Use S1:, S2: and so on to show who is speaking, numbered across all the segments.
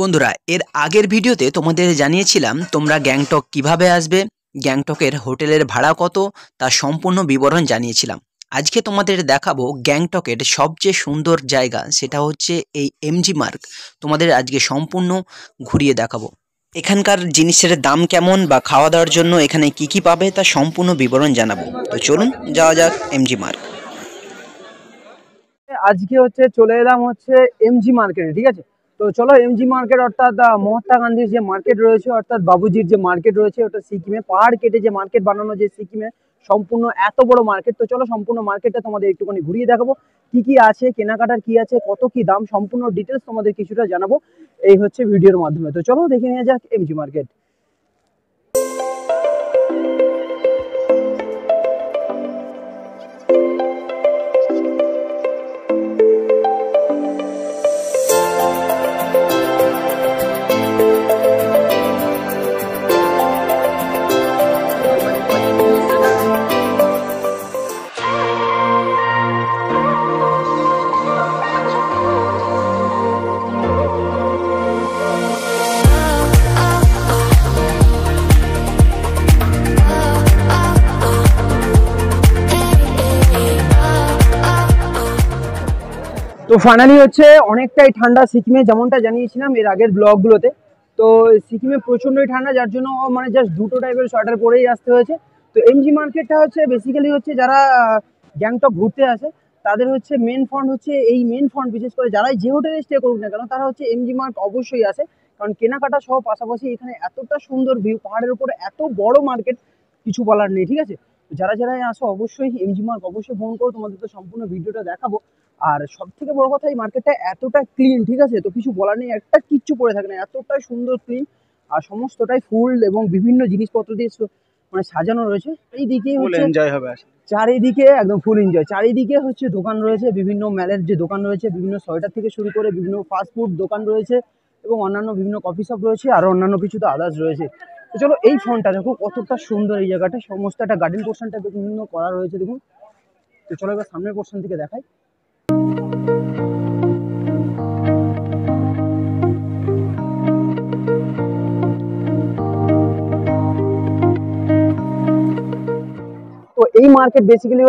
S1: বন্ধুরা, এর আগের ভিডিওতে তোমাদের জানিয়েছিলাম তোমরা গ্যাংটক কিভাবে আসবে, গ্যাংটকের হোটেলের ভাড়া কত তার সম্পূর্ণ বিবরণ জানিয়েছিলাম। আজকে তোমাদের দেখাবো গ্যাংটকের সবচেয়ে সুন্দর জায়গা, সেটা হচ্ছে এই এমজি মার্গ। তোমাদের আজকে সম্পূর্ণ ঘুরিয়ে দেখাবো। এখানকার জিনিসের দাম কেমন বা খাওয়া দাওয়ার জন্য এখানে কি কি পাবে তার সম্পূর্ণ বিবরণ জানাবো। তো চলুন যাওয়া যাক এমজি মার্গ।
S2: আজকে চলে এলাম এমজি মার্কেটে, ঠিক আছে। তো চলো এমজি মার্কেট অর্থাৎ মহাত্মা গান্ধীর যে মার্কেট রয়েছে, অর্থাৎ বাবুজির যে মার্কেট রয়েছে, ওটা সিকিমে পাহাড় কেটে যে মার্কেট বানানো, যে সিকিমে সম্পূর্ণ এত বড় মার্কেট। তো চলো সম্পূর্ণ মার্কেটটা তোমাদের একটুখানি ঘুরিয়ে দেখাবো, কি কি আছে, কেনাকাটার কি আছে, কত কি দাম, সম্পূর্ণ ডিটেলস তোমাদের কিছুটা জানাবো এই ভিডিওর মাধ্যমে। তো চলো দেখে নেওয়া যাক এমজি মার্কেট। তো ফাইনালি অনেকটাই ঠান্ডা সিকিমে, যেমনটা জানিয়েছিলাম এর আগের ব্লগগুলোতে। তো সিকিমে প্রচণ্ডই ঠান্ডা, যার জন্য জাস্ট দুটো টাইপের সোয়েটার পরেই আসতে হয়েছে। তো এমজি মার্কেটটা বেসিক্যালি যারা গ্যাংটক ঘুরতে আসে তাদের মেন ফন্ড এই মেন ফন্ড, বিশেষ করে যারাই যে হোটেলে স্টে করুক না কেন তারা এমজি মার্ক অবশ্যই আসে, কারণ কেনাকাটা সহ পাশাপাশি এখানে এতটা সুন্দর ভিউ, পাহাড়ের উপরে এত বড় মার্কেট, কিছু বলার নেই, ঠিক আছে। যারা যারাই আসো অবশ্যই এমজি মার্ক অবশ্যই ফোন করো, তোমাদের তো সম্পূর্ণ ভিডিওটা দেখাবো। আর সব থেকে বড় কথা, এই মার্কেটটা এতটা ক্লিন, ঠিক আছে, তো কিছু বলার নেই, একটা কিচ্ছু পড়ে থাকে না, এতটাই সুন্দর ক্লিন, আর সমস্তটাই ফুল এবং বিভিন্ন জিনিসপত্র দিয়ে সাজানো রয়েছে। এইদিকে এনজয় হবে, চারিদিকে একদম ফুল এনজয়। চারিদিকে দোকান রয়েছে, বিভিন্ন ম্যালের যে দোকান রয়েছে, বিভিন্ন সোয়েটার থেকে শুরু করে বিভিন্ন ফাস্টফুড দোকান রয়েছে এবং অন্যান্য বিভিন্ন কফি শপ রয়েছে, আর অন্যান্য কিছু তো আদার্স রয়েছে। তো চলো এই ফোনটা দেখো কতটা সুন্দর, এই জায়গাটা সমস্ত একটা গার্ডেন পোর্শনটা বিভিন্ন করা রয়েছে দেখুন। তো চলো এবার সামনের পোর্শন থেকে দেখাই। তো এই মার্কেট বেসিক্যালি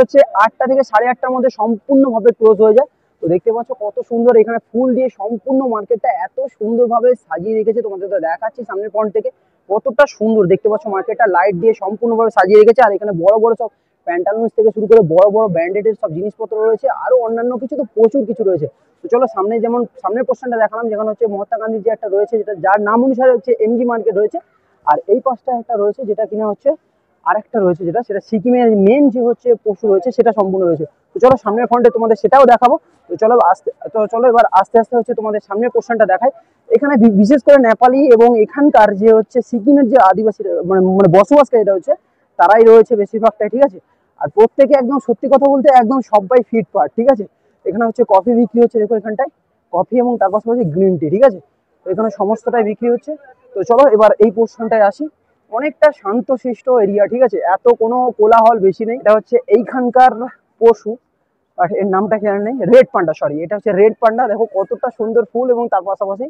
S2: 8টা থেকে 8:30টার মধ্যে সম্পূর্ণভাবে ক্লোজ হয়ে যায়। তো দেখতে পাচ্ছ কত সুন্দর, এখানে ফুল দিয়ে সম্পূর্ণ মার্কেটটা এত সুন্দরভাবে সাজিয়ে রেখেছে। তোমাদের তো দেখাচ্ছি সামনের পয়েন্ট থেকে কতটা সুন্দর দেখতে পাচ্ছ, মার্কেটটা লাইট দিয়ে সম্পূর্ণভাবে সাজিয়ে রেখেছে। আর এখানে বড় বড় সব প্যান্টালুন্স থেকে শুরু করে বড় বড় ব্র্যান্ডেডের সব জিনিসপত্র রয়েছে, আরো অন্যান্য কিছু তো প্রচুর কিছু রয়েছে। তো চলো সামনে, যেমন সামনের পোর্শনটা দেখালাম, যেখানে মহাত্মা গান্ধীর যে একটা রয়েছে, যেটা যার নাম অনুসারে এমজি মার্কেট রয়েছে। আর এই পাশটা একটা রয়েছে যেটা কিনা আরেকটা রয়েছে, সেটা সিকিমের মেন যে পশু রয়েছে সেটা সম্পূর্ণ রয়েছে। তো চলো সামনের ফ্রন্টে তোমাদের সেটাও দেখাবো। তো চলো এবার আস্তে আস্তে তোমাদের সামনের পোর্শনটা দেখাই। এখানে বিশেষ করে নেপালি এবং এখানকার যে সিকিমের যে আদিবাসী মানে বসবাসকারী তারাই রয়েছে বেশিরভাগটাই, ঠিক আছে। আর প্রত্যেকে একদম সত্যি কথা বলতে একদম সবাই ফিট পার্ট, ঠিক আছে। এখানে কফি বিক্রি হচ্ছে, দেখো এখানটায় কফি এবং তার পাশাপাশি গ্রিন টি, ঠিক আছে। তো এখানে সমস্তটাই বিক্রি হচ্ছে। তো চলো এবার এই পোর্শনটায় আসি। অনেকটা শান্তশিষ্ট এরিয়া, ঠিক আছে, এত কোনো কোলাহল বেশি নেই। এটা এইখানকার পশু, আর এর নামটা খেয়াল নেই, রেড পান্ডা, সরি এটা রেড পান্ডা। দেখো কতটা সুন্দর ফুল এবং তার পাশাপাশি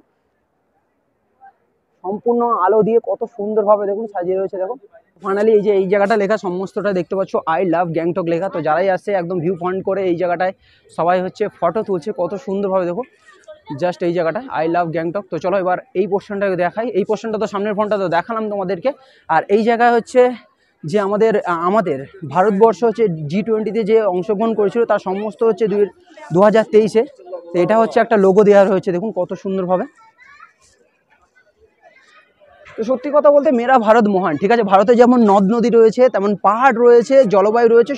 S2: সম্পূর্ণ আলো দিয়ে কত সুন্দরভাবে দেখুন সাজিয়ে রয়েছে। দেখো ফাইনালি এই জায়গাটা লেখা সমস্তটা দেখতে পাচ্ছ আই লাভ গ্যাংটক লেখা। তো যারাই আসছে একদম ভিউ পয়েন্ট করে এই জায়গাটায় সবাই ফটো তুলছে কত সুন্দরভাবে, দেখো জাস্ট এই জায়গাটা আই লাভ গ্যাংটক। তো চলো এবার এই পোর্শনটাকে দেখাই। এই পোর্শনটা তো সামনের ফোনটা তো দেখালাম তোমাদেরকে। আর এই জায়গায় যে আমাদের ভারতবর্ষ G20-তে যে অংশগ্রহণ করেছিল তার সমস্ত 2023-এ। তো এটা একটা লোগো দেওয়া রয়েছে, দেখুন কত সুন্দরভাবে। তো সত্যি কথা বলতে মেরা ভারত মহান, ঠিক আছে। ভারতে যেমন নদ নদী রয়েছে, তেমন পাহাড় রয়েছে, জলবায়ু রয়েছে,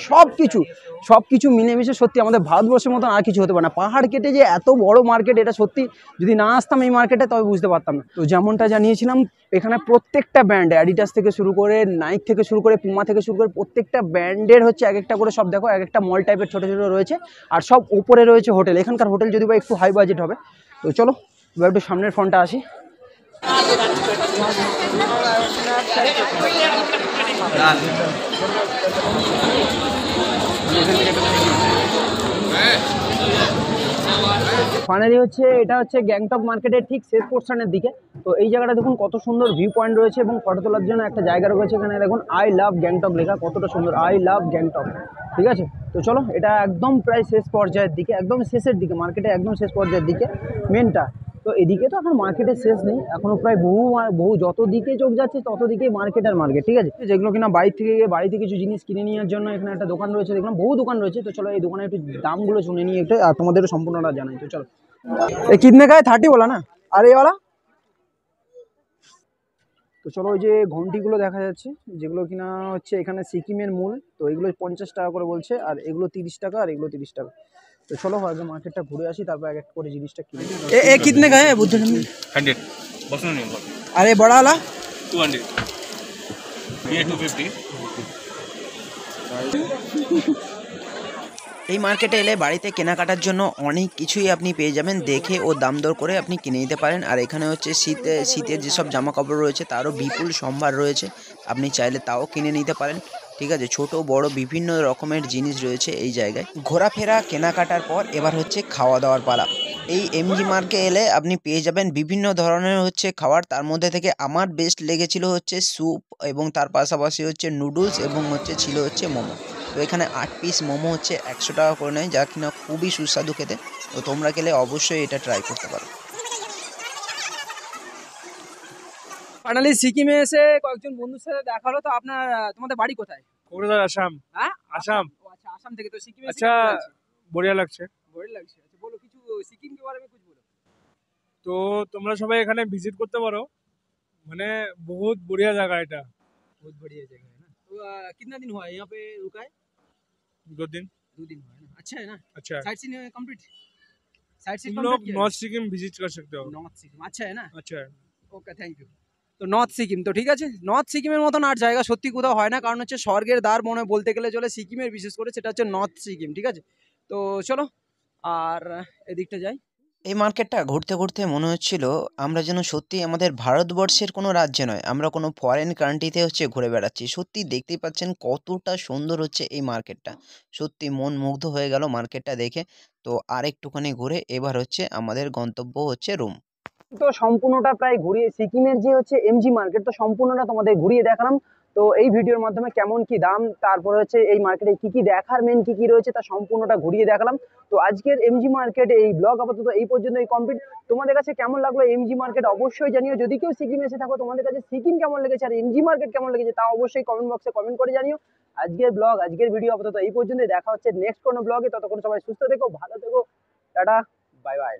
S2: সব কিছু মিলেমিশে সত্যি আমাদের ভারতবর্ষের মতন আর কিছু হতে পারে না। পাহাড় কেটে যে এত বড় মার্কেট, এটা সত্যি যদি না আসতাম এই মার্কেটে তবে বুঝতে পারতাম না। তো যেমনটা জানিয়েছিলাম এখানে প্রত্যেকটা ব্র্যান্ড, অ্যাডিডাস থেকে শুরু করে, নাইক থেকে শুরু করে, পুমা থেকে শুরু করে, প্রত্যেকটা ব্র্যান্ডের এক একটা করে সব দেখো, এক একটা মল টাইপের ছোটো ছোটো রয়েছে। আর সব উপরে রয়েছে হোটেল। এখানকার হোটেল যদি বা একটু হাই বাজেট হবে। তো চলো এবার একটু সামনের ফ্রন্টটা আসি। ফাইনালি হচ্ছে এটা হচ্ছে গ্যাংটক মার্কেটের ঠিক শেষ পোর্শনের দিকে। তো এই জায়গাটা দেখুন কত সুন্দর ভিউ পয়েন্ট রয়েছে এবং ফটো তোলার জন্য একটা জায়গা রয়েছে। এখানে দেখুন আই লাভ গ্যাংটক লেখা, কতটা সুন্দর, আই লাভ গ্যাংটক। ঠিক আছে, তো চলো এটা একদম প্রায় শেষ পর্যায়ের দিকে, একদম শেষের দিকে, মার্কেটে একদম শেষ পর্যায়ের দিকে মেনটা। তো এদিকে তো এখন মার্কেটের শেষ নেই, এখনো প্রায় বহু যত দিকে চোখ যাচ্ছে তত দিকেই মার্কেট আর মার্কেট। ঠিক আছে, যেগুলো কিনা বাড়িতে কিছু জিনিস কিনে নেওয়ার জন্য এখানে একটা দোকান রয়েছে, দেখলাম বহু দোকান রয়েছে। তো চলো এই দোকানে একটু দামগুলো শুনে নিই একটু, আর তোমাদের সম্পূর্ণটা জানাই। তো চলো, ये कितने का है? 30 बोला ना। আর এই वाला? তো চলো ওই যে ঘন্টিগুলো দেখা যাচ্ছে, যেগুলো কিনা হচ্ছে এখানে সিকিমের মূল। তো এগুলো 50 টাকা করে বলছে, আর এগুলো 30 টাকা, আর এগুলো 30 টাকা। তো চলো আগে মার্কেটটা ঘুরে আসি, তারপর এক এক করে জিনিসটা কিনে। এ कितने का है बुद्ध?
S3: 100 बस नहीं होगा
S2: अरे बड़ा वाला
S3: 200 ये 250
S1: এই মার্কেটে এলে বাড়িতে কেনাকাটার জন্য অনেক কিছুই আপনি পেয়ে যাবেন, দেখে ও দাম দর করে আপনি কিনে নিতে পারেন। আর এখানে হচ্ছে শীতের যেসব জামা কাপড় রয়েছে তারও বিপুল সম্ভার রয়েছে, আপনি চাইলে তাও কিনে নিতে পারেন। ঠিক আছে, ছোট বড় বিভিন্ন রকমের জিনিস রয়েছে এই জায়গায়। ঘোরাফেরা কেনাকাটার পর এবার হচ্ছে খাওয়া দাওয়ার পালা। এই এমজি মার্কে এলে আপনি পেয়ে যাবেন বিভিন্ন ধরনের হচ্ছে খাবার, তার মধ্যে থেকে আমার বেস্ট লেগেছিল হচ্ছে স্যুপ, এবং তার পাশাপাশি হচ্ছে নুডলস, এবং হচ্ছে ছিল হচ্ছে মোমো। তো এখানে 8 পিস মোমো হচ্ছে 100 টাকা করে নেয়, যা কিনা খুবই সুস্বাদু খেতে। তো তোমরা গেলে অবশ্যই এটা ট্রাই করতে পারো।
S2: ফাইনালি সিকিমে এসে কয়েকজন বন্ধুর সাথে দেখা হলো। তো আপনার তোমাদের বাড়ি কোথায়?
S3: कोलकाता आसाम
S2: হ্যাঁ,
S3: आसाम
S2: ও আচ্ছা, আসাম থেকে। তো সিকিমে এসে
S3: अच्छा
S2: কেমন লাগছে?
S3: बढ़िया লাগছে।
S2: ভালো লাগছে। আচ্ছা বলো কিছু সিকিম के बारे में कुछ बोलो।
S3: তো তোমরা সবাই এখানে ভিজিট করতে পারো, মানে বহুত বড়িয়া জায়গা এটা।
S2: बहुत बढ़िया जगह है ना। तो कितना दिन हुआ है यहाँ पे रुका है?
S3: 2 दिन
S2: 2 दिन हुआ है ना। अच्छा है ना?
S3: अच्छा है।
S2: Site scene complete, site scene
S3: तुम लोग
S2: कंप्लीट
S3: नॉर्थ सिक्किम विजिट कर सकते हो।
S2: नॉर्थ सिक्किम अच्छा है ना।
S3: अच्छा है।
S2: ওকে, থ্যাংক ইউ। তো নর্থ সিকিম, তো ঠিক আছে, নর্থ সিকিমের মতন আর জায়গা সত্যি কোথাও হয় না, কারণ হচ্ছে স্বর্গের দ্বার মনে বলতে গেলে চলে সিকিমের, বিশেষ করে সেটা হচ্ছে নর্থ সিকিম। ঠিক আছে, তো চলো আর এদিকটা যাই।
S1: এই মার্কেটটা ঘুরতে ঘুরতে মনে হচ্ছিল আমরা যেন সত্যি আমাদের ভারতবর্ষের কোনো রাজ্যে নয়, আমরা কোনো ফরেন কান্ট্রিতে হচ্ছে ঘুরে বেড়াচ্ছি। সত্যি দেখতেই পাচ্ছেন কতটা সুন্দর হচ্ছে এই মার্কেটটা, সত্যি মন মুগ্ধ হয়ে গেল মার্কেটটা দেখে। তো আর একটুখানি ঘুরে এবার হচ্ছে আমাদের গন্তব্য হচ্ছে রুম।
S2: তো সম্পূর্ণটা প্রায় ঘুরিয়ে সিকিমের যে হচ্ছে এমজি মার্কেট, তো সম্পূর্ণটা তোমাদের ঘুরিয়ে দেখালাম। তো এই ভিডিওর মাধ্যমে কেমন কি দাম, তারপরে হচ্ছে এই মার্কেটে কি কি দেখার, মেন কি কি রয়েছে, তা সম্পূর্ণটা ঘুরিয়ে দেখালাম। তো আজকের এমজি মার্কেট এই ব্লগ আপাতত এই পর্যন্তই কমপ্লিট। তোমাদের কাছে কেমন লাগলো এমজি মার্কেট অবশ্যই জানিও। যদি কেউ সিকিম এসে থাকো, তোমাদের কাছে সিকিম কেমন লেগেছে আর এমজি মার্কেট কেমন লেগেছে তা অবশ্যই কমেন্ট বক্সে কমেন্ট করে জানিও। আজকের ভিডিও আপাতত এই পর্যন্তই, দেখা হচ্ছে নেক্সট কোনো ব্লগে। ততক্ষণ সবাই সুস্থ থেকো, ভালো থেকো, টাটা, বাই বাই।